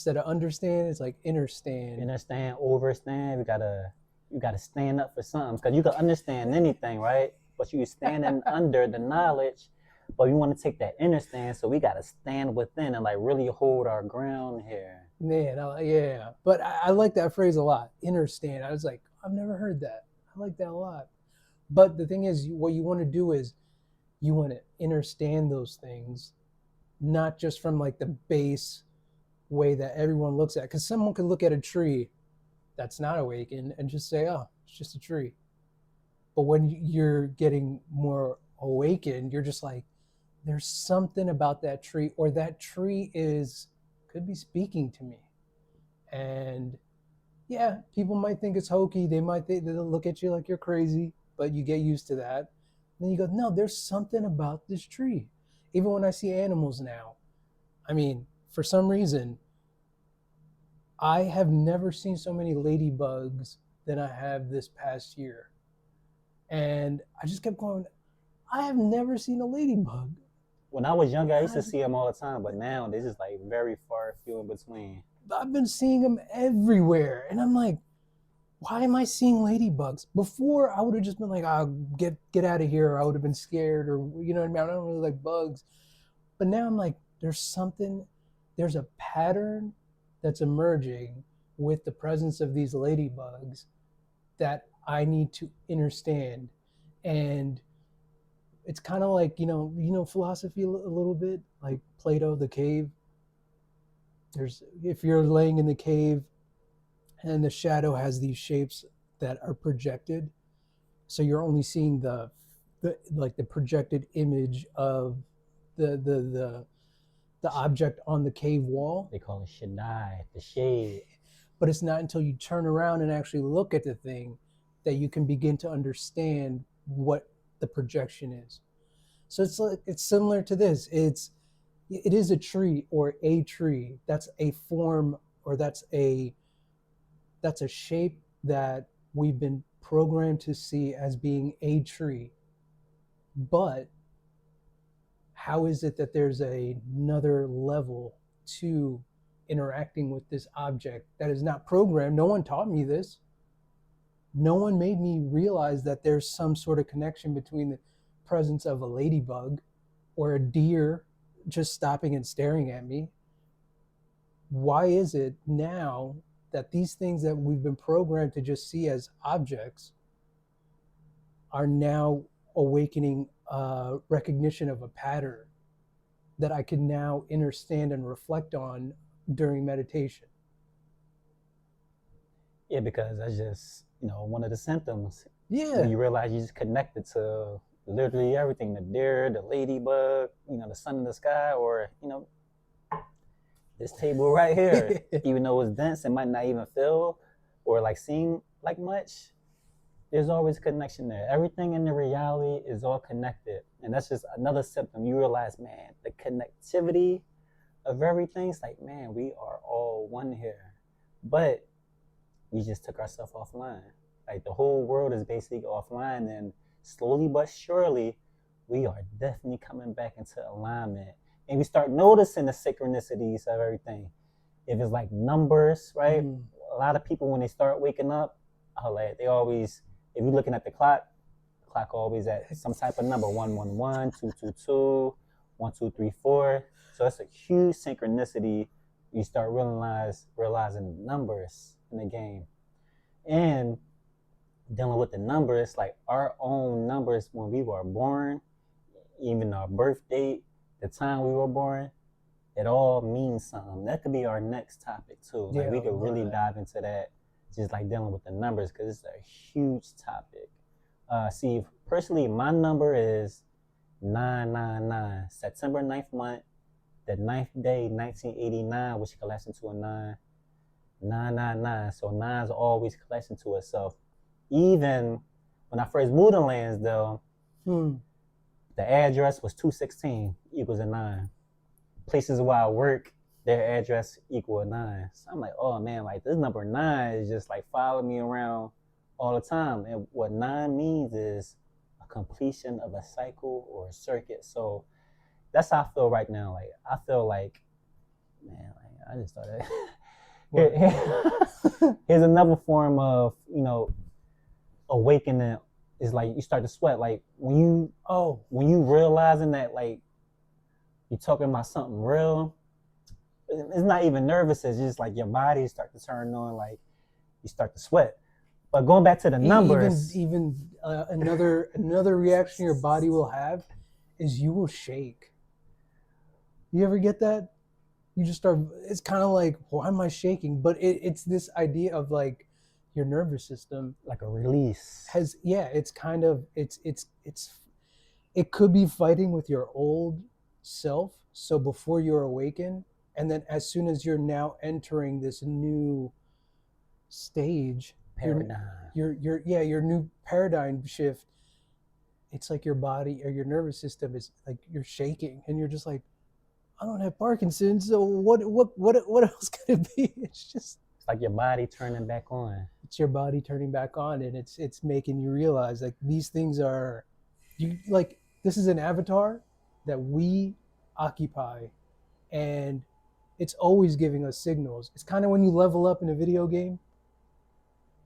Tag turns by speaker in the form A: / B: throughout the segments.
A: Instead of understand, it's like understand.
B: Understand, overstand. You gotta stand up for something because you can understand anything, right? But you standing under the knowledge, but we want to take that inner stand, so we gotta stand within and like really hold our ground here.
A: Man, yeah. But I like that phrase a lot. Understand. I was like, I've never heard that. I like that a lot. But the thing is, what you want to do is you want to understand those things, not just from like the base way that everyone looks at. Because someone could look at a tree that's not awakened and just say, oh, it's just a tree. But when you're getting more awakened, you're just like, there's something about that tree, or that tree could be speaking to me. And yeah, people might think it's hokey. They'll look at you like you're crazy, but you get used to that. And then you go, no, there's something about this tree. Even when I see animals now, I mean, for some reason, I have never seen so many ladybugs than I have this past year. And I just kept going, I have never seen a ladybug.
B: When I was younger, I used to see them all the time, but now they're just like very far few in between.
A: I've been seeing them everywhere. And I'm like, why am I seeing ladybugs? Before, I would have just been like, oh, get out of here. Or I would have been scared, or, you know what I mean? I don't really like bugs. But now I'm like, there's a pattern that's emerging with the presence of these ladybugs that I need to understand. And it's kind of like, philosophy a little bit, like Plato, the cave. If you're laying in the cave and the shadow has these shapes that are projected, so you're only seeing the projected image of the object on the cave wall.
B: They call it Shaddai, the shade.
A: But it's not until you turn around and actually look at the thing that you can begin to understand what the projection is. So it's similar to this. It is a tree, or a tree. That's a form, or that's a shape that we've been programmed to see as being a tree. But how is it that there's another level to interacting with this object that is not programmed? No one taught me this. No one made me realize that there's some sort of connection between the presence of a ladybug or a deer just stopping and staring at me. Why is it now that these things that we've been programmed to just see as objects are now awakening recognition of a pattern that I can now understand and reflect on during meditation?
B: Yeah, because that's just, one of the symptoms.
A: Yeah.
B: When you realize you just connected to literally everything, the deer, the ladybug, the sun in the sky, or, this table right here. Even though it's dense, it might not even feel or like seem like much. There's always a connection there. Everything in the reality is all connected. And that's just another symptom. You realize, man, the connectivity of everything. It's like, man, we are all one here. But we just took ourselves offline. Like the whole world is basically offline, and slowly but surely, we are definitely coming back into alignment. And we start noticing the synchronicities of everything. If it's like numbers, right? A lot of people, when they start waking up, they always, if you're looking at the clock always at some type of number, 111, 222, 1234. So it's a huge synchronicity. You start realizing numbers in the game. And dealing with the numbers, like our own numbers when we were born, even our birth date, the time we were born, it all means something. That could be our next topic too. Like we could really dive into that, just like dealing with the numbers, because it's a huge topic. See, personally, my number is 999, September 9th month, the 9th day, 1989, which collects into a 999. So 9's always collects into itself. Even when I first moved to lands, though, the address was 216 equals a 9. Places where I work, their address equal a 9. So I'm like, oh man, like this number 9 is just like following me around all the time. And what 9 means is a completion of a cycle or a circuit. So that's how I feel right now. Like I feel like, man, like I just started.
A: What?
B: Here's another form of, awakening. Is like you start to sweat. Like when you realizing that like you're talking about something real, it's not even nervous. It's just like your body start to turn on. Like you start to sweat. But going back to the numbers,
A: Another reaction your body will have is you will shake. You ever get that? You just start. It's kind of like, why am I shaking? But it's this idea of like your nervous system
B: like a release.
A: It's kind of it could be fighting with your old self. So before you're awakened, and then as soon as you're now entering this new stage,
B: paradigm.
A: Your new paradigm shift. It's like your body or your nervous system is like you're shaking, and you're just like, I don't have Parkinson's, so what else could it be? It's
B: like your body turning back on.
A: It's your body turning back on, and it's making you realize like these things are, you like this is an avatar that we occupy, and it's always giving us signals. It's kind of when you level up in a video game.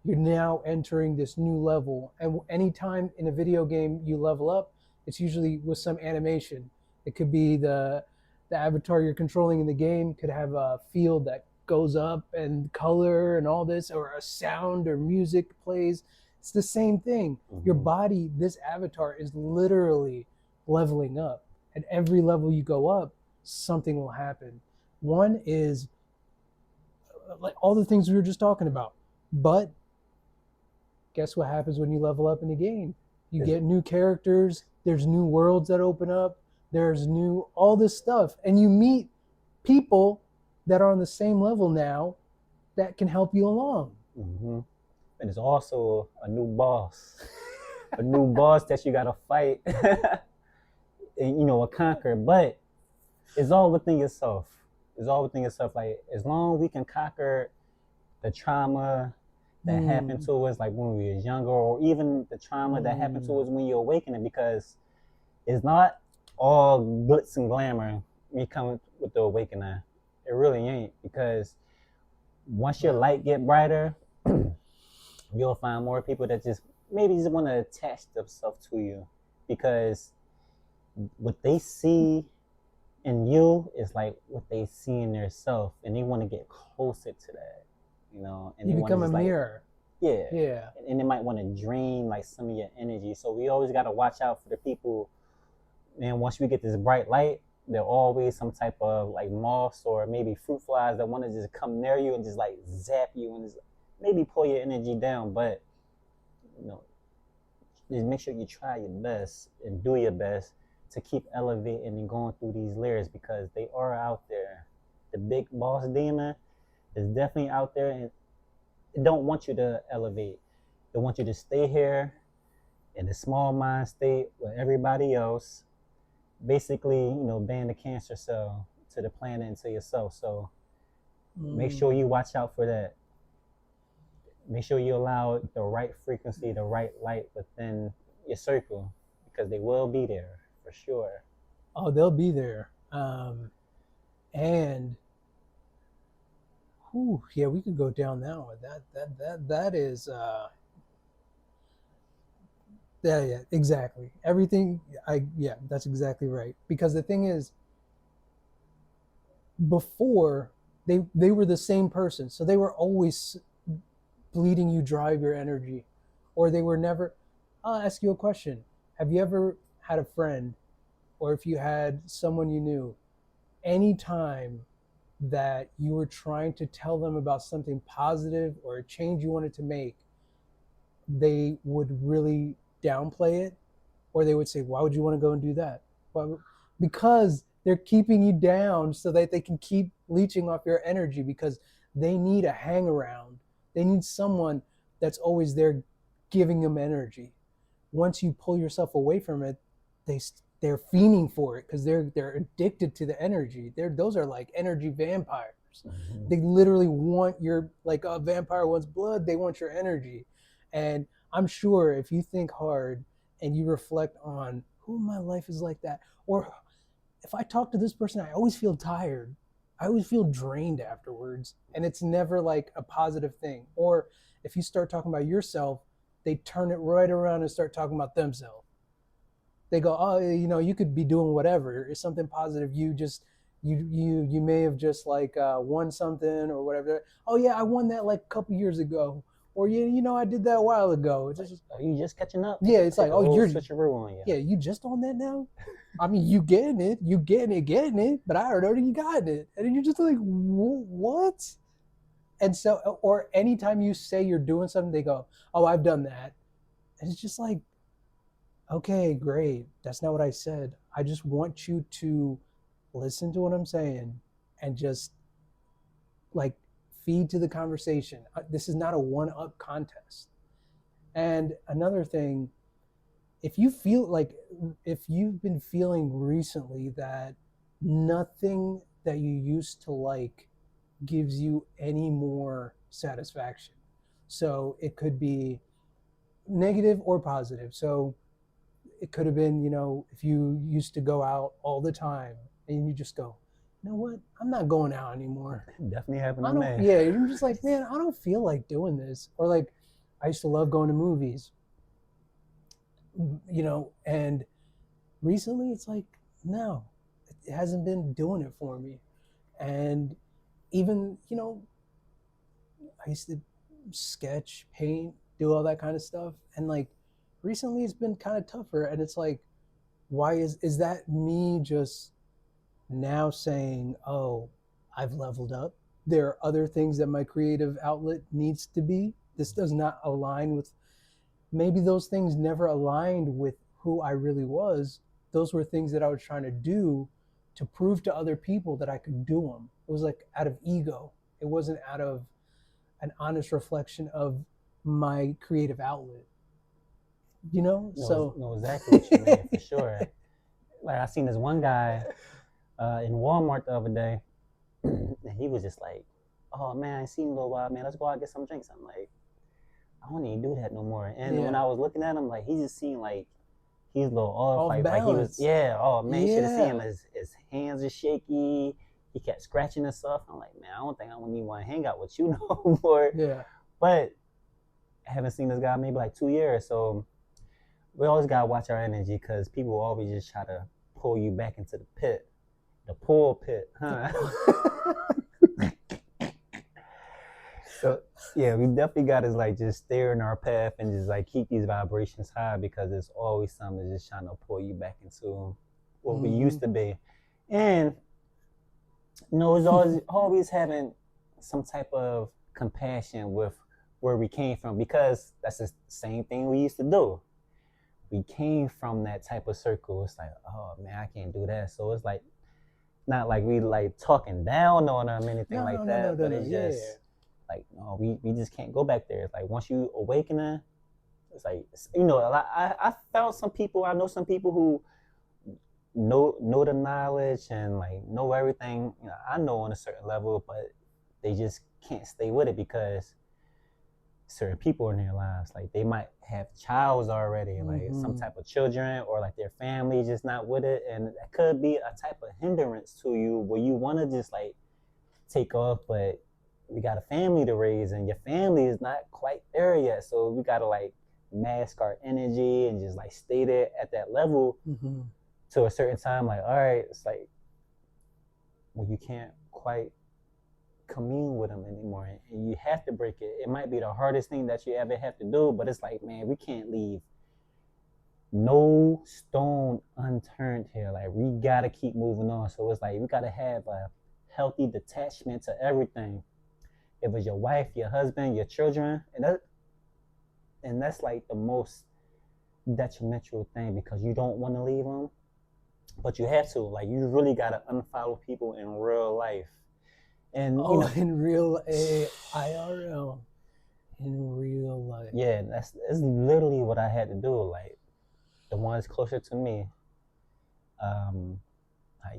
A: You're now entering this new level, and anytime in a video game you level up, it's usually with some animation. It could be the avatar you're controlling in the game could have a field that goes up and color and all this, or a sound or music plays. It's the same thing. Mm-hmm. Your body, this avatar is literally leveling up. At every level you go up, something will happen. One is like all the things we were just talking about. But guess what happens when you level up in the game? You get new characters, there's new worlds that open up, there's new, all this stuff. And you meet people that are on the same level now that can help you along.
B: Mm-hmm. And it's also a new boss. A new boss that you got to fight and, conquer. But it's all within yourself. It's all within yourself. Like, as long as we can conquer the trauma that happened to us, like when we were younger, or even the trauma that happened to us when you're awakening, because it's not all glitz and glamour when you come with the awakening. It really ain't, because once your light get brighter, you'll find more people that just want to attach themselves to you, because what they see in you is like what they see in themselves, and they want to get closer to that. And
A: you become a mirror.
B: Yeah. And they might want to drain like some of your energy. So we always got to watch out for the people. And once we get this bright light, there are always some type of like moths or maybe fruit flies that want to just come near you and just like zap you and just maybe pull your energy down. But just make sure you try your best and do your best to keep elevating and going through these layers, because they are out there. The big boss demon is definitely out there, and it don't want you to elevate. They want you to stay here in the small mind state with everybody else, basically, ban the cancer cell to the planet and to yourself. So make sure you watch out for that. Make sure you allow the right frequency, the right light within your circle, because they will be there for sure.
A: Oh, they'll be there. And yeah, we could go down that one. That is yeah, exactly. Everything that's exactly right. Because the thing is, before they were the same person, so they were always bleeding you dry of your energy, or they were never. I'll ask you a question. Have you ever had a friend, or if you had someone you knew, anytime that you were trying to tell them about something positive or a change you wanted to make, they would really downplay it, or they would say, why would you want to go and do that? Well, because they're keeping you down so that they can keep leeching off your energy, because they need a hang around. They need someone that's always there giving them energy. Once you pull yourself away from it, they're fiending for it, because they're addicted to the energy. Those are like energy vampires. Mm-hmm. They literally want your, like a vampire wants blood, they want your energy. And I'm sure if you think hard and you reflect on who in my life is like that, or if I talk to this person, I always feel tired. I always feel drained afterwards, and it's never like a positive thing. Or if you start talking about yourself, they turn it right around and start talking about themselves. They go, oh, you could be doing whatever. It's something positive. You may have just like won something or whatever. Oh yeah, I won that like a couple years ago, or yeah, I did that a while ago. It's just,
B: Are you just catching up?
A: yeah, it's
B: Take
A: like,
B: a
A: oh,
B: whole
A: you're,
B: switcheroo on you.
A: yeah, you just on that now. I mean, you getting it, but I already know you got it, and then you're just like, what? And so, or anytime you say you're doing something, they go, oh, I've done that, and it's just like, okay, great. That's not what I said. I just want you to listen to what I'm saying and just like feed to the conversation. This is not a one-up contest. And another thing, if you feel like, if you've been feeling recently that nothing that you used to like gives you any more satisfaction. So it could be negative or positive. So it could have been, if you used to go out all the time and you just go, you know what? I'm not going out anymore.
B: Definitely happened
A: I
B: to
A: don't,
B: me.
A: yeah, you're just like, man, I don't feel like doing this. Or like, I used to love going to movies, and recently it's like, no, it hasn't been doing it for me. And even, I used to sketch, paint, do all that kind of stuff. And like, recently it's been kind of tougher. And it's like, why is that me just now saying, oh, I've leveled up? There are other things that my creative outlet needs to be. This does not align with, maybe those things never aligned with who I really was. Those were things that I was trying to do to prove to other people that I could do them. It was like out of ego. It wasn't out of an honest reflection of my creative outlet. So
B: Know exactly what you mean for sure. Like I seen this one guy in Walmart the other day, and he was just like, "Oh man, I ain't seen you in a little while, man. Let's go out and get some drinks." I'm like, I don't even do that no more. And when
A: yeah,
B: I was looking at him, like he just seemed like he's a little off,
A: off
B: like he was,
A: balance.
B: yeah. Oh man, you should have seen him.
A: Yeah,
B: His hands are shaky. He kept scratching himself. I'm like, man, I don't think I want even want to hang out with you no more.
A: yeah.
B: But I haven't seen this guy maybe like 2 years, so we always gotta watch our energy because people always just try to pull you back into the pit, the pull pit, huh? So yeah, we definitely gotta like just stay in our path and just like keep these vibrations high because there's always something just trying to pull you back into what we used to be, and it's always having some type of compassion with where we came from because that's the same thing we used to do. We came from that type of circle. It's like, oh man, I can't do that. So it's like not like we like talking down on them or anything
A: No,
B: like
A: no, no,
B: that,
A: no,
B: but
A: no.
B: it's
A: Yeah,
B: just like no, we just can't go back there. It's like once you awaken, it's like I found some people. I know some people who know the knowledge and like know everything. I know on a certain level, but they just can't stay with it because certain people in their lives, like they might have childs already, like some type of children, or like their family just not with it, and that could be a type of hindrance to you where you want to just like take off, but we got a family to raise, and your family is not quite there yet, so we gotta like mask our energy and just like stay there at that level to a certain time. Like, all right, it's like well, you can't quite commune with them anymore, and you have to break it. It might be the hardest thing that you ever have to do, but it's like, man, we can't leave no stone unturned here. Like we gotta keep moving on. So it's like we gotta have a healthy detachment to everything. If it's your wife, your husband, your children, and that's like the most detrimental thing because you don't want to leave them, but you have to. Like you really gotta unfollow people in real life. And
A: in real IRL, in real life.
B: Yeah, that's literally what I had to do. Like the ones closer to me,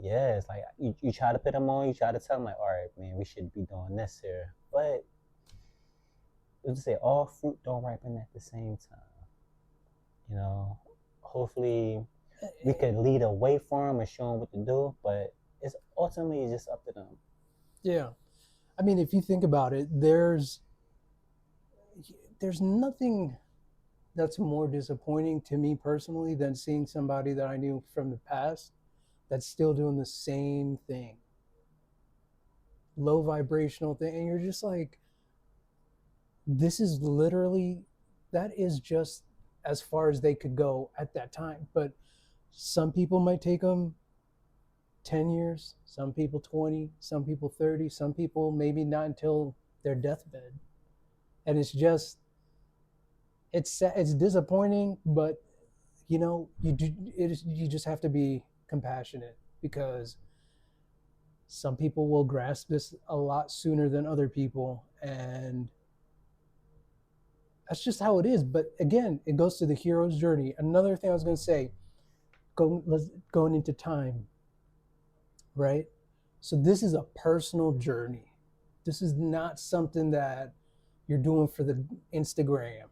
B: yeah, it's like you try to put them on, you try to tell them like, all right, man, we should be doing this here, but let's say all fruit don't ripen at the same time. Hopefully we could lead a way for them and show them what to do, but it's ultimately just up to them.
A: Yeah. I mean, if you think about it, there's nothing that's more disappointing to me personally than seeing somebody that I knew from the past that's still doing the same thing, low vibrational thing, and you're just like, this is literally, that is just as far as they could go at that time. But some people might take them 10 years, some people 20, some people 30, some people maybe not until their deathbed. And it's just, it's disappointing, but you just have to be compassionate, because some people will grasp this a lot sooner than other people, and that's just how it is. But again, it goes to the hero's journey. Another thing I was going to say, going into time, right? So this is a personal journey. This is not something that you're doing for the Instagram.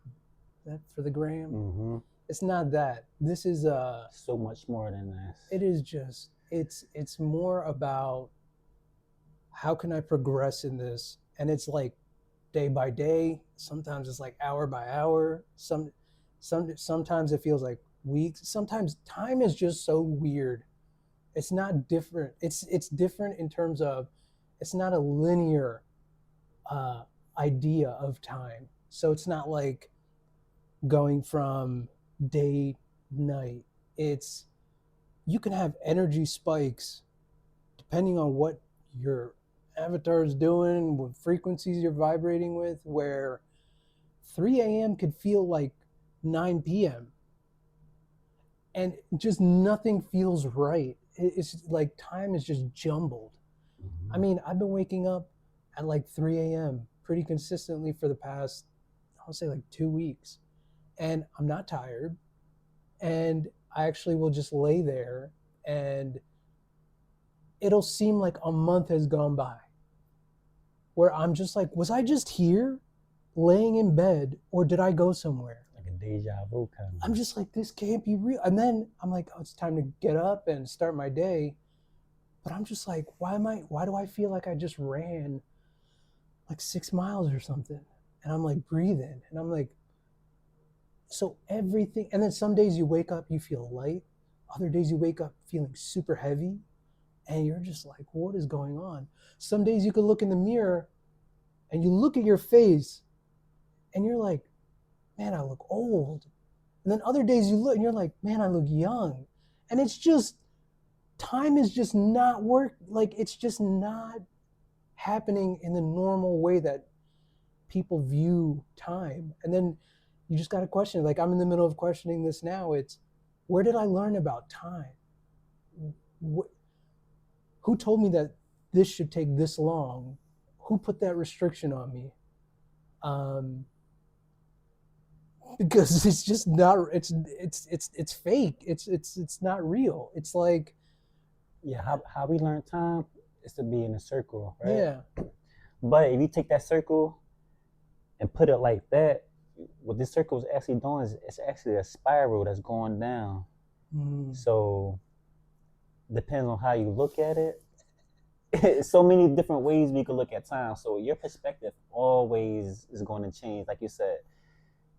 A: That for the gram?
B: Mm-hmm.
A: It's not that. This is
B: so much more than this.
A: It is just, it's more about how can I progress in this, and it's like day by day. Sometimes it's like hour by hour. Sometimes it feels like weeks. Sometimes time is just so weird. It's not different. It's different in terms of, it's not a linear idea of time. So it's not like going from day night. It's, you can have energy spikes depending on what your avatar is doing, what frequencies you're vibrating with, where 3 a.m. could feel like 9 p.m. and just nothing feels right. It's like time is just jumbled.
B: Mm-hmm.
A: I mean, I've been waking up at like 3 a.m. pretty consistently for the past, I'll say like 2 weeks. And I'm not tired. And I actually will just lay there, and it'll seem like a month has gone by, where I'm just like, was I just here laying in bed, or did I go somewhere?
B: Like a deja vu kind of.
A: I'm just like, this can't be real. And then I'm like, oh, it's time to get up and start my day. But I'm just like, why do I feel like I just ran like 6 miles or something? And I'm like breathing, and I'm like, so everything. And then some days you wake up, you feel light. Other days you wake up feeling super heavy, and you're just like, what is going on? Some days you could look in the mirror and you look at your face and you're like, man, I look old. And then other days you look and you're like, man, I look young. And it's just, time is just not like, it's just not happening in the normal way that people view time. And then you just got to question, like, I'm in the middle of questioning this now. It's, where did I learn about time? Who told me that this should take this long? Who put that restriction on me? Because it's just not. It's fake. It's not real. It's like,
B: yeah, how we learn time is to be in a circle, right?
A: Yeah.
B: But if you take that circle and put it like that, what this circle is actually doing is it's actually a spiral that's going down. So depends on how you look at it. So many different ways we could look at time. So your perspective always is going to change. Like you said,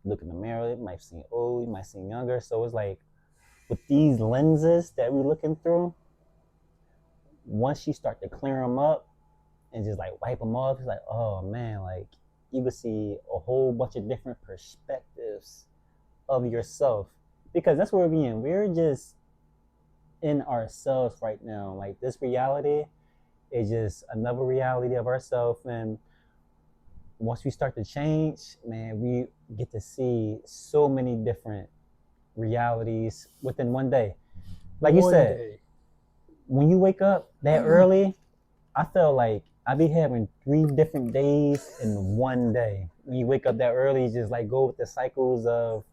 B: look in the mirror, it might seem old, it might seem younger. So it's like with these lenses that we're looking through, once you start to clear them up and just like wipe them off, it's like, oh man, like you can see a whole bunch of different perspectives of yourself, because that's where we're in. We're just in ourselves right now. Like this reality is just another reality of ourselves, and once we start to change, man, we get to see so many different realities within one day. Like you said, when you wake up that early, I feel like I be having 3 different days in one day. When you wake up that early, you just like go with the cycles of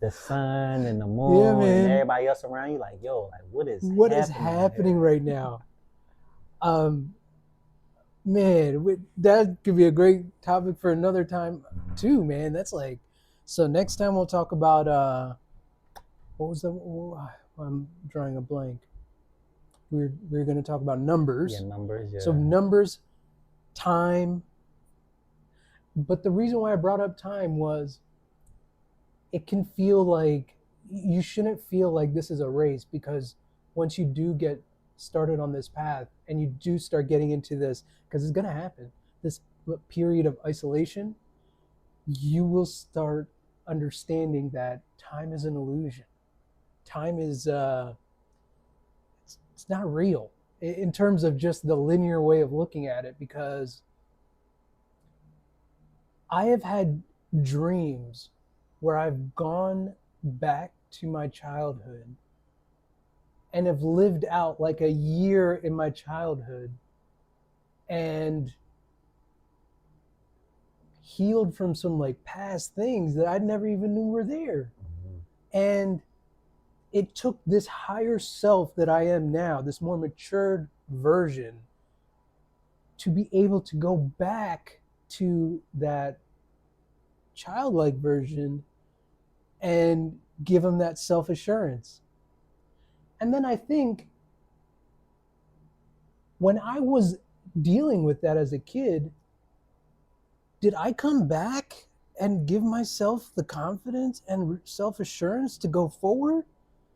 B: the sun and the moon and everybody else around you. Like, yo, like what is
A: happening right now? Man, that could be a great topic for another time too, man. That's like, so next time we'll talk about what was the? Oh, I'm drawing a blank. we're going to talk about numbers.
B: Yeah, numbers. Yeah.
A: So numbers, time. But the reason why I brought up time was it can feel like you shouldn't feel like this is a race, because once you do get started on this path and you do start getting into this, because it's going to happen, this period of isolation, you will start understanding that time is an illusion. Time is it's not real in terms of just the linear way of looking at it, because I have had dreams where I've gone back to my childhood and have lived out like a year in my childhood and healed from some like past things that I never even knew were there. And it took this higher self that I am now, this more matured version, to be able to go back to that childlike version and give them that self-assurance. And then I think when I was dealing with that as a kid, did I come back and give myself the confidence and self-assurance to go forward?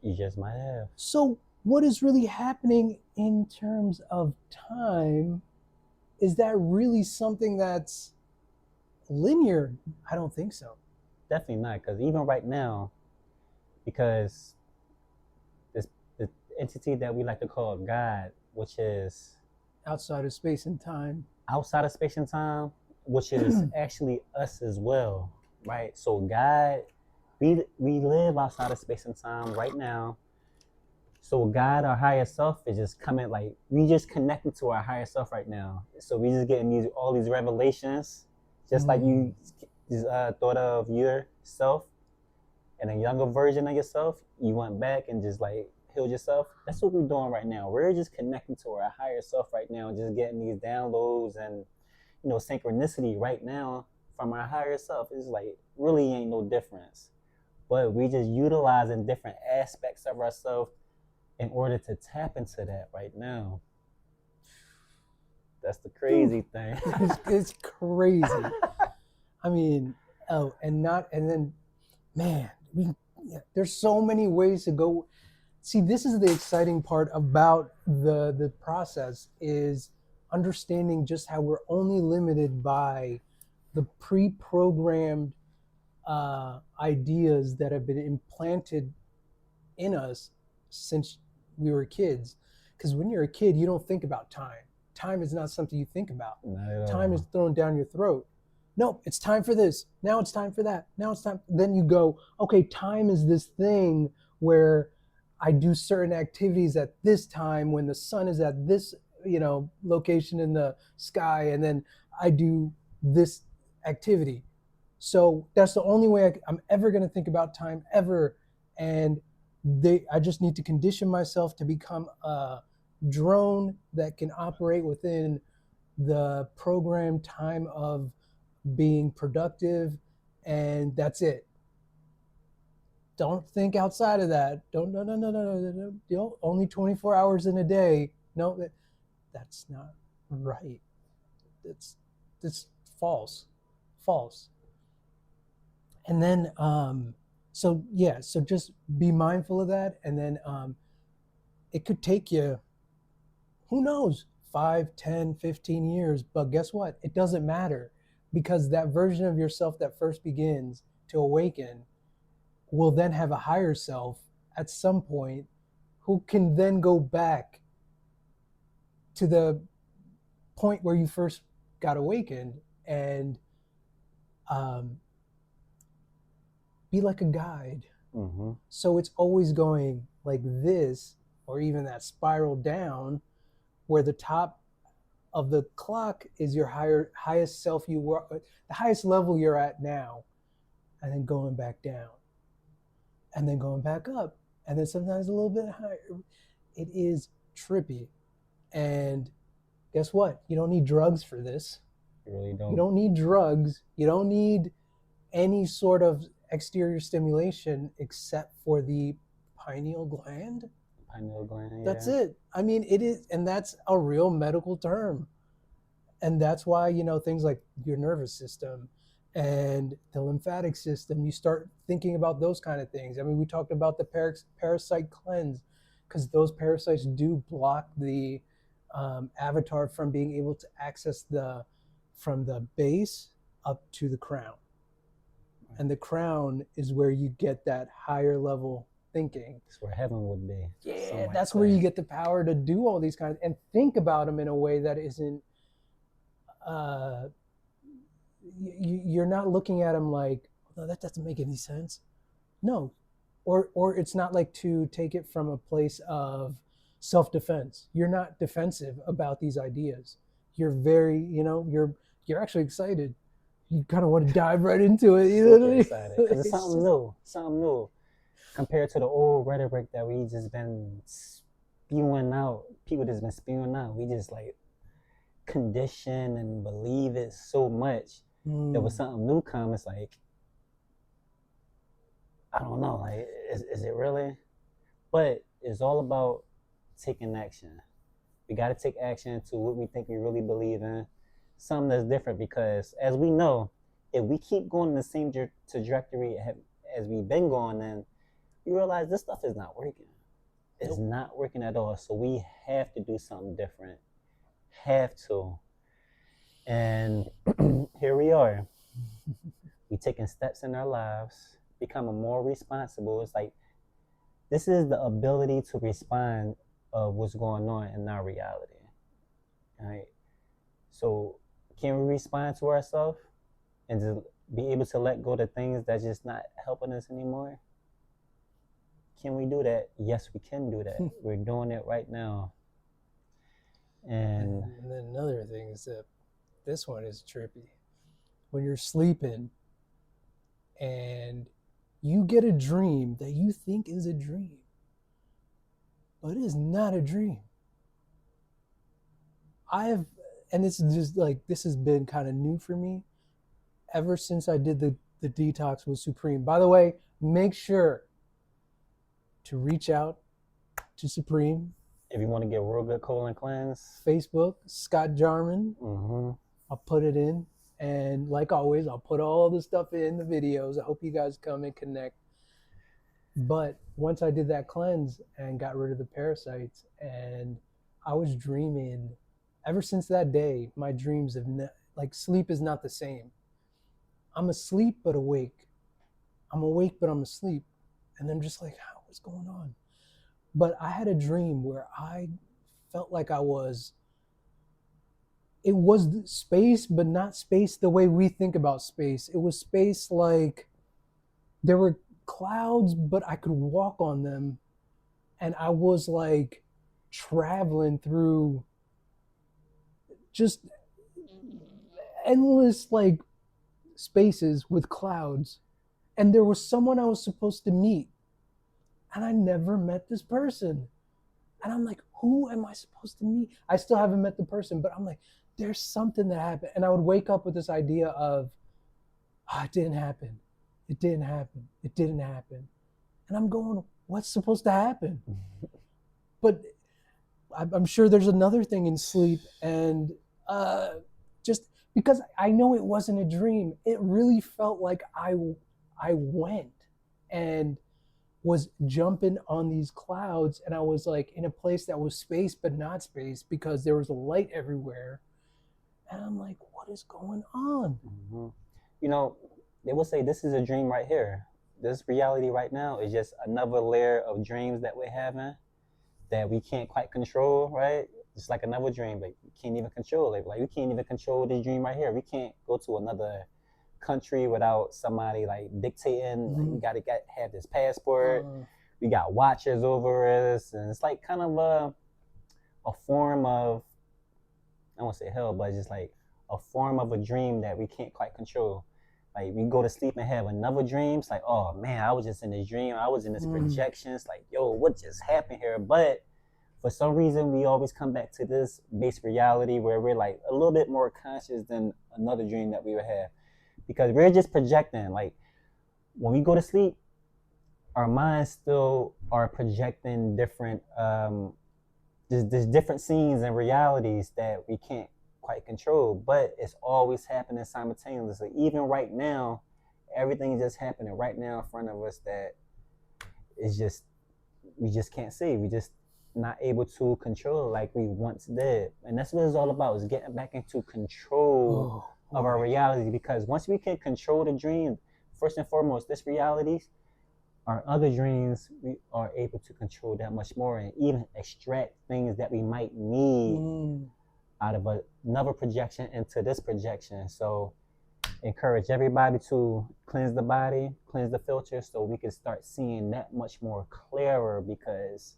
B: You just might have.
A: So what is really happening in terms of time? Is that really something that's linear? I don't think so.
B: Definitely not, because even right now, because this entity that we like to call God, which is
A: outside of space and time,
B: which is actually us as well, right? So God, we live outside of space and time right now. So God, our higher self, is just coming, like we just connecting to our higher self right now. So we just getting all these revelations, just like you just thought of yourself and a younger version of yourself. You went back and just like healed yourself. That's what we're doing right now. We're just connecting to our higher self right now, just getting these downloads and synchronicity right now from our higher self. It's like really ain't no difference, but we just utilizing different aspects of ourselves in order to tap into that right now. That's the crazy thing.
A: It's crazy. I mean, and then, man, there's so many ways to go. See, this is the exciting part about the process, is understanding just how we're only limited by the pre-programmed ideas that have been implanted in us since we were kids. Because when you're a kid, you don't think about time. Time is not something you think about. Time is thrown down your throat. Nope, it's time for this. Now it's time for that. Now it's time. Then you go, okay, time is this thing where I do certain activities at this time when the sun is at this, location in the sky, and then I do this activity. So that's the only way I'm ever going to think about time ever. And I just need to condition myself to become a drone that can operate within the programmed time of being productive, and that's it. Don't think outside of that. No. Only 24 hours in a day. No, that's not right. That's false. And then so just be mindful of that. And then it could take you, who knows, 5, 10, 15 years, but guess what? It doesn't matter, because that version of yourself that first begins to awaken will then have a higher self at some point who can then go back to the point where you first got awakened and be like a guide.
B: Mm-hmm.
A: So it's always going like this, or even that spiral down, where the top of the clock is your highest self, you were the highest level you're at now, and then going back down, and then going back up, and then sometimes a little bit higher. It is trippy. And guess what? You don't need drugs for this.
B: You really don't.
A: You don't need drugs. You don't need any sort of exterior stimulation except for the pineal gland.
B: Pineal gland.
A: That's
B: Yeah.
A: it. I mean, it is, and that's a real medical term. And that's why, things like your nervous system and the lymphatic system, you start thinking about those kind of things. I mean, we talked about the parasite cleanse, because those parasites do block the avatar from being able to access from the base up to the crown. And the crown is where you get that higher level thinking.
B: That's where heaven would be.
A: Yeah, that's where you get the power to do all these kinds and think about them in a way that isn't you're not looking at them like, no, that doesn't make any sense. No, or it's not like to take it from a place of self-defense. You're not defensive about these ideas. You're very, you're actually excited. You kind of want to dive right into it. You know what I mean?
B: Excited because it's something new compared to the old rhetoric that we just been spewing out. People just been spewing out. We just like condition and believe it so much that when something new comes, it's like, I don't know, like, is it really? But it's all about taking action. We got to take action to what we think we really believe in, something that's different, because as we know, if we keep going in the same trajectory as we've been going, then you realize this stuff is not working. It's not working at all. So we have to do something different. Have to. And here we are. We taking steps in our lives, becoming more responsible. It's like, this is the ability to respond of what's going on in our reality. Right? So can we respond to ourselves and to be able to let go of the things that's just not helping us anymore? Can we do that? Yes, we can do that. We're doing it right now. And
A: then another thing is that this one is trippy. When you're sleeping and you get a dream that you think is a dream, but it is not a dream. And this is just like, this has been kind of new for me ever since I did the detox with Supreme. By the way, make sure to reach out to Supreme.
B: If you want to get real good colon cleanse,
A: Facebook, Scott Jarman. I'll put it in. And like always, I'll put all the stuff in the videos. I hope you guys come and connect. But once I did that cleanse and got rid of the parasites, and I was dreaming, ever since that day, my dreams have like, sleep is not the same. I'm asleep but awake. I'm awake but I'm asleep. And I'm just like, what's going on? But I had a dream where I felt like it was space, but not space the way we think about space. It was space like there were clouds, but I could walk on them. And I was like traveling through just endless like spaces with clouds. And there was someone I was supposed to meet. And I never met this person. And I'm like, who am I supposed to meet? I still haven't met the person, but I'm like, there's something that happened. And I would wake up with this idea of, it didn't happen. It didn't happen. It didn't happen. And I'm going, what's supposed to happen? But I'm sure there's another thing in sleep. And just because I know it wasn't a dream, it really felt like I went and was jumping on these clouds, and I was like in a place that was space but not space, because there was a light everywhere. And I'm like, what is going on?
B: You know, they will say this is a dream right here. This reality right now is just another layer of dreams that we're having that we can't quite control, right? It's like another dream, but you can't even control it. Like, we can't even control this dream right here. We can't go to another country without somebody like dictating. Like, we gotta have this passport. We got watchers over us, and it's like kind of a form of, I won't say hell, but it's just like a form of a dream that we can't quite control. Like, we go to sleep and have another dream. It's like, oh man, I was just in this dream. I was in this projection. It's like, yo, what just happened here? But for some reason, we always come back to this base reality where we're like a little bit more conscious than another dream that we would have. Because we're just projecting. Like, when we go to sleep, our minds still are projecting different there's different scenes and realities that we can't quite control, but it's always happening simultaneously. Even right now, everything is just happening right now in front of us that is just we just can't see. We just not able to control like we once did. And that's what it's all about, is getting back into control
A: Oh,
B: of our
A: boy.
B: reality. Because once we can control the dream, first and foremost, this reality, our other dreams, we are able to control that much more and even extract things that we might need out of another projection into this projection. So encourage everybody to cleanse the body, cleanse the filter, so we can start seeing that much more clearer, because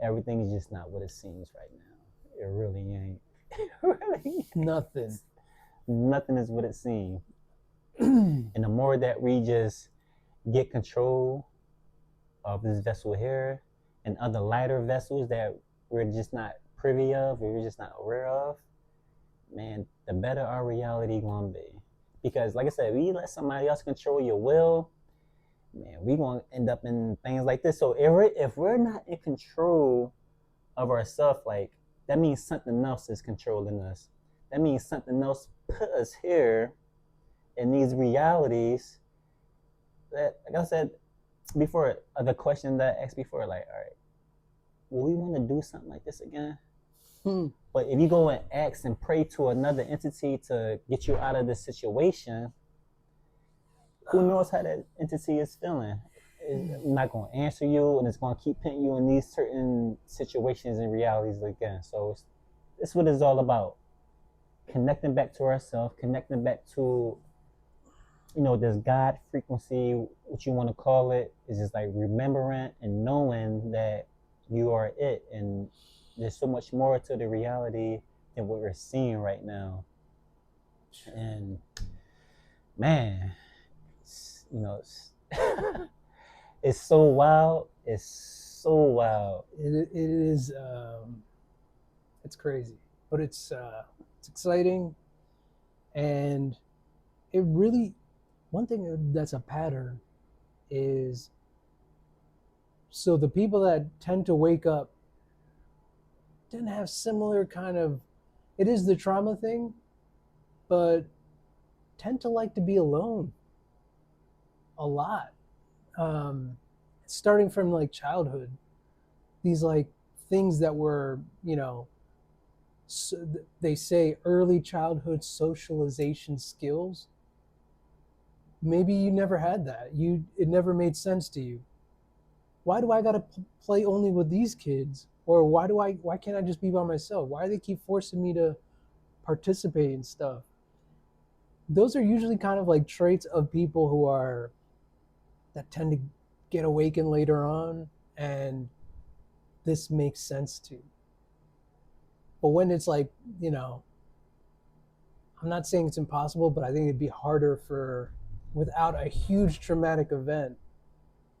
B: everything is just not what it seems right now. It really ain't. It really ain't.
A: Nothing.
B: Nothing is what it seems. And the more that we just get control of this vessel here and other lighter vessels that we're just not privy of, or we're just not aware of, man, the better our reality gonna be. Because like I said, we let somebody else control your will, man, we gonna end up in things like this. So if we're not in control of ourselves, like, that means something else is controlling us. That means something else put us here in these realities that, like I said before, the question that I asked before, like, all right, will we want to do something like this again? But if you go and ask and pray to another entity to get you out of this situation, who knows how that entity is feeling? It's not going to answer you, and it's going to keep putting you in these certain situations and realities again. So it's what it's all about. Connecting back to ourselves, connecting back to, this God frequency, what you want to call it, is just like remembering and knowing that you are it. And there's so much more to the reality than what we're seeing right now. And man, it's so wild. It's so wild.
A: It is. It's crazy, but it's exciting, and it really. One thing that's a pattern is, so the people that tend to wake up tend to have similar kind of. It is the trauma thing, but tend to like to be alone a lot. Starting from like childhood, these like things that were, so they say early childhood socialization skills. Maybe you never had that. It never made sense to you. Why do I gotta play only with these kids? Or why can't I just be by myself? Why do they keep forcing me to participate in stuff? Those are usually kind of like traits of people that tend to get awakened later on, and this makes sense to. But when it's like, I'm not saying it's impossible, but I think it'd be harder without a huge traumatic event,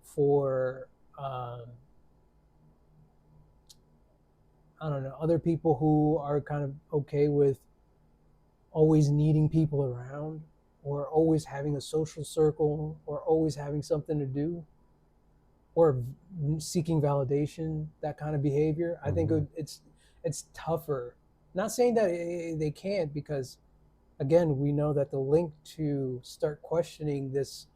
A: for I don't know, other people who are kind of okay with always needing people around, or always having a social circle, or always having something to do, or seeking validation, that kind of behavior. I think it's tougher. Not saying that they can't, because again, we know that the link to start questioning this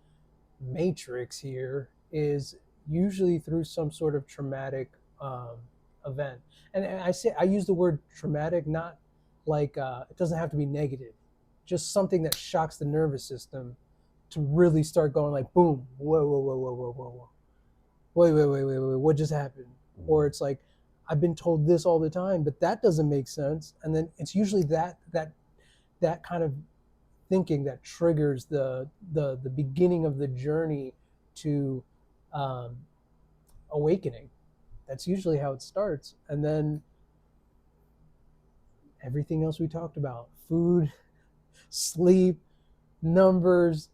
A: matrix here is usually through some sort of traumatic event. And I use the word traumatic, not like it doesn't have to be negative, just something that shocks the nervous system to really start going like, boom, whoa, whoa, whoa, whoa, whoa, whoa, whoa, wait, what just happened? Or it's like, I've been told this all the time, but that doesn't make sense. And then it's usually that kind of thinking that triggers the beginning of the journey to awakening. That's usually how it starts. And then everything else we talked about: food, sleep, numbers,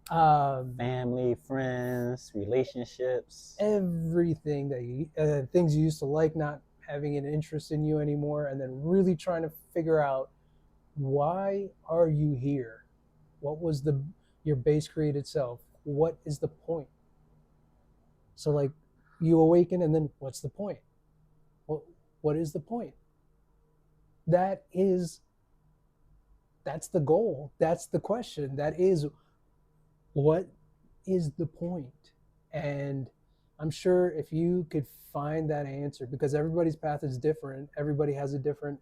B: family, friends, relationships,
A: everything that things you used to like not having an interest in you anymore, and then really trying to figure out, why are you here? What was your base created self? What is the point? So like you awaken, and then what's the point? Well, what is the point? That's the goal. That's the question. That is, what is the point? And I'm sure if you could find that answer, because everybody's path is different, everybody has a different,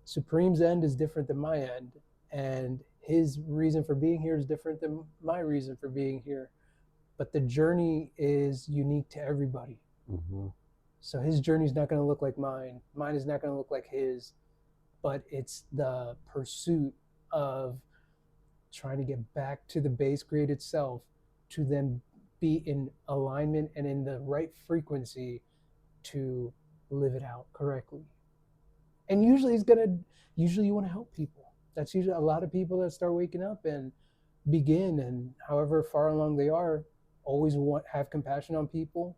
A: Supreme's end is different than my end, and his reason for being here is different than my reason for being here. But the journey is unique to everybody.
B: Mm-hmm.
A: So his journey is not going to look like mine. Mine is not going to look like his. But it's the pursuit of trying to get back to the base created self, to then be in alignment and in the right frequency to live it out correctly. And usually you want to help people. That's usually a lot of people that start waking up and begin, and however far along they are, always have compassion on people.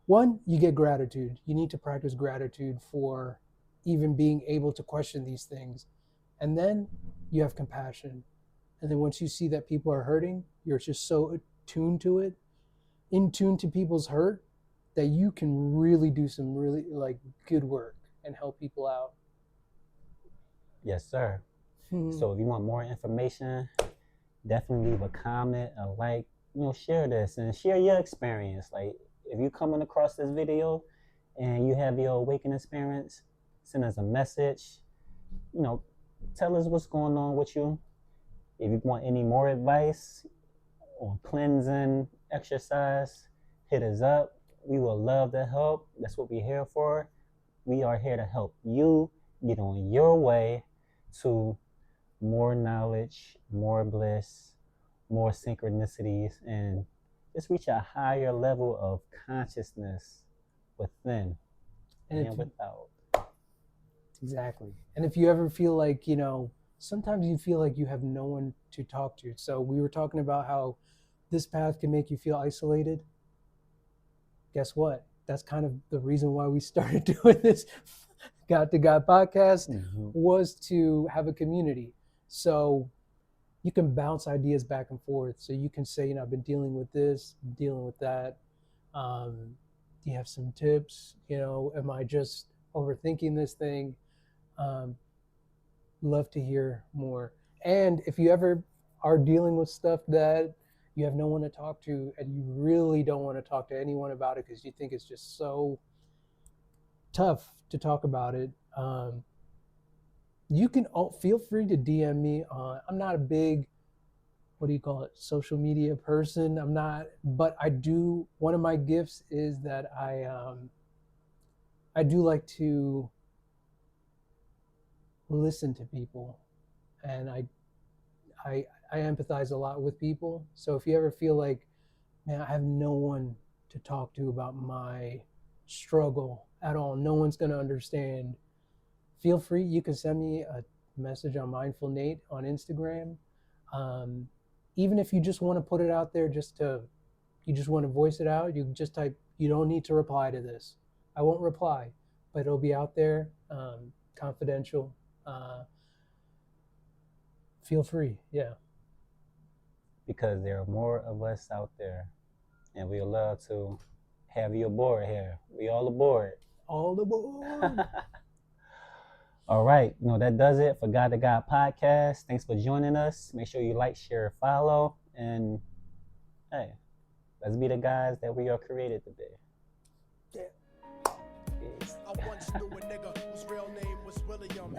A: One, you get gratitude. You need to practice gratitude for even being able to question these things. And then you have compassion. And then once you see that people are hurting, you're just so attuned to it, in tune to people's hurt, that you can really do some really like good work and help people out.
B: Yes, sir. So if you want more information, definitely leave a comment, a like, share this and share your experience. Like if you coming across this video and you have your awakening experience, send us a message. Tell us what's going on with you. If you want any more advice on cleansing, exercise, hit us up. We will love to help. That's what we're here for. We are here to help you get on your way to more knowledge, more bliss, more synchronicities, and just reach a higher level of consciousness within and without.
A: Exactly. And if you ever feel like, sometimes you feel like you have no one to talk to. So we were talking about how this path can make you feel isolated. Guess what? That's kind of the reason why we started doing this God to God podcast, was to have a community. So you can bounce ideas back and forth. So you can say, I've been dealing with this, dealing with that. Do you have some tips? Am I just overthinking this thing? Love to hear more. And if you ever are dealing with stuff that you have no one to talk to, and you really don't want to talk to anyone about it because you think it's just so tough to talk about it, you can feel free to DM me. I'm not a big, social media person. I'm not, but I do. One of my gifts is that I do like to listen to people, and I empathize a lot with people. So if you ever feel like, man, I have no one to talk to about my struggle at all, no one's going to understand, feel free. You can send me a message on Mindful Nate on Instagram. Even if you just want to put it out there, you just want to voice it out, you just type, you don't need to reply to this. I won't reply, but it'll be out there, confidential. Feel free, yeah.
B: Because there are more of us out there, and we love to have you aboard here. We all aboard.
A: All aboard.
B: All right, that does it for God to God podcast. Thanks for joining us. Make sure you like, share, follow, and hey, let's be the guys that we are created to be. Yeah. I once knew a nigga whose real name was William.